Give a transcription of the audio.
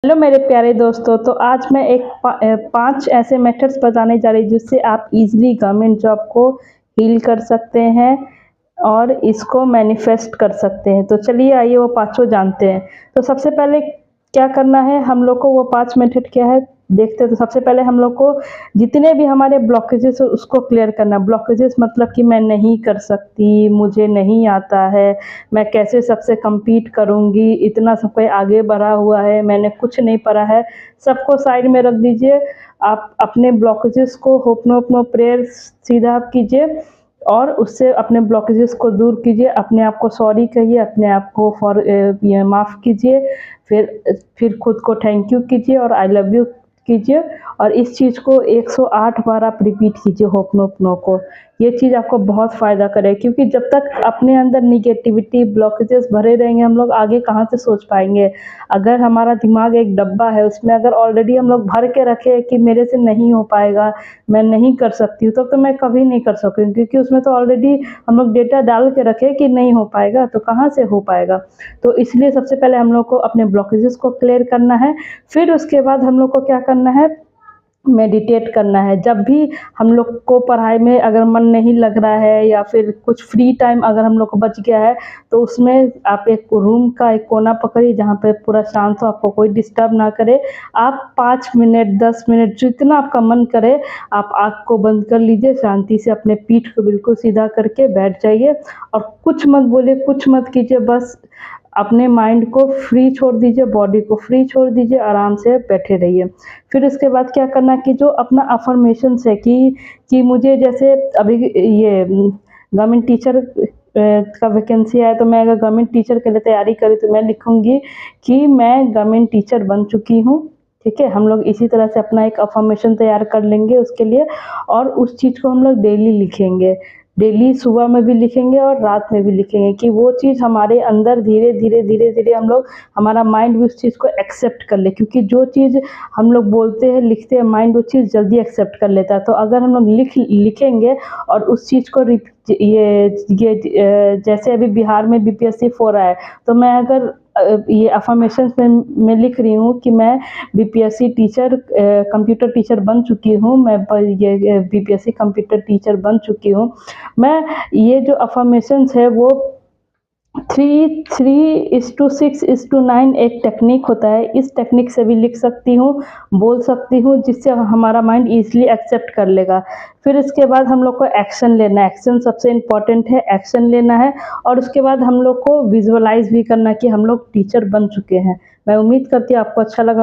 Hello मेरे प्यारे दोस्तों, तो आज मैं एक 5 ऐसे मेथड्स बताने जा रही हूँ जिससे आप इजीली गवर्नमेंट जॉब को हील कर सकते हैं और इसको मैनिफेस्ट कर सकते हैं। तो चलिए आइए वो पाँचों जानते हैं। तो सबसे पहले क्या करना है हम लोग को, वो 5 मेथड क्या है देखते हैं। तो सबसे पहले हम लोग को जितने भी हमारे ब्लॉकेजेस है उसको क्लियर करना। ब्लॉकेजेस मतलब कि मैं नहीं कर सकती, मुझे नहीं आता है, मैं कैसे सबसे कम्पीट करूँगी, इतना सब कोई आगे बढ़ा हुआ है, मैंने कुछ नहीं पढ़ा है, सबको साइड में रख दीजिए। आप अपने ब्लॉकेजेस को होपनो प्रेयर सीधा आप कीजिए और उससे अपने ब्लॉकेजेस को दूर कीजिए। अपने आप को सॉरी कहिए, अपने आप को ये माफ़ कीजिए, फिर खुद को थैंक यू कीजिए और आई लव यू कीजिए और इस चीज़ को 108 बार आप रिपीट कीजिए होपनो को। ये चीज़ आपको बहुत फ़ायदा करेगी, क्योंकि जब तक अपने अंदर निगेटिविटी ब्लॉकेजेस भरे रहेंगे हम लोग आगे कहाँ से सोच पाएंगे। अगर हमारा दिमाग एक डब्बा है, उसमें अगर ऑलरेडी हम लोग भर के रखे हैं कि मेरे से नहीं हो पाएगा, मैं नहीं कर सकती हूँ, तो मैं कभी नहीं कर सकूँगी, क्योंकि उसमें तो ऑलरेडी हम लोग डेटा डाल के रखे कि नहीं हो पाएगा, तो कहाँ से हो पाएगा। तो इसलिए सबसे पहले हम लोग को अपने ब्लॉकेजेस को क्लियर करना है। फिर उसके बाद हम लोग को क्या करना है, मेडिटेट करना है। जब भी हम लोग को पढ़ाई में अगर मन नहीं लग रहा है या फिर कुछ फ्री टाइम अगर हम लोग को बच गया है, तो उसमें आप एक रूम का एक कोना पकड़िए जहाँ पे पूरा शांत हो, आपको कोई डिस्टर्ब ना करे। आप 5 मिनट 10 मिनट जितना आपका मन करे आप आँख को बंद कर लीजिए, शांति से अपने पीठ को बिल्कुल सीधा करके बैठ जाइए और कुछ मत बोलिए, कुछ मत कीजिए, बस अपने माइंड को फ्री छोड़ दीजिए, बॉडी को फ्री छोड़ दीजिए, आराम से बैठे रहिए। फिर उसके बाद क्या करना कि जो अपना अफ़र्मेशंस है कि मुझे जैसे अभी ये गवर्नमेंट टीचर का वैकेंसी आया, तो मैं अगर गवर्नमेंट टीचर के लिए तैयारी करी तो मैं लिखूँगी कि मैं गवर्नमेंट टीचर बन चुकी हूँ। ठीक है? हम लोग इसी तरह से अपना एक अफ़र्मेशन तैयार कर लेंगे उसके लिए और उस चीज़ को हम लोग डेली लिखेंगे। डेली सुबह में भी लिखेंगे और रात में भी लिखेंगे कि वो चीज़ हमारे अंदर धीरे-धीरे हम लोग हमारा माइंड भी उस चीज़ को एक्सेप्ट कर ले, क्योंकि जो चीज़ हम लोग बोलते हैं, लिखते हैं, माइंड वो चीज़ जल्दी एक्सेप्ट कर लेता है। तो अगर हम लोग लिखेंगे और उस चीज़ को जैसे अभी बिहार में बीपीएससी 4 रहा है, तो मैं अगर ये अफ़र्मेशंस में मैं लिख रही हूँ कि मैं बीपीएससी टीचर कंप्यूटर टीचर बन चुकी हूँ, मैं ये बीपीएससी कंप्यूटर टीचर बन चुकी हूँ। मैं ये जो अफ़र्मेशंस है वो 3:6:9 एक टेक्निक होता है, इस टेक्निक से भी लिख सकती हूँ, बोल सकती हूँ, जिससे हमारा माइंड ईज़िली एक्सेप्ट कर लेगा। फिर इसके बाद हम लोग को एक्शन लेना है, एक्शन सबसे इम्पोर्टेंट है, एक्शन लेना है और उसके बाद हम लोग को विज़ुअलाइज़ भी करना कि हम लोग टीचर बन चुके हैं। मैं उम्मीद करती हूँ आपको अच्छा लगा।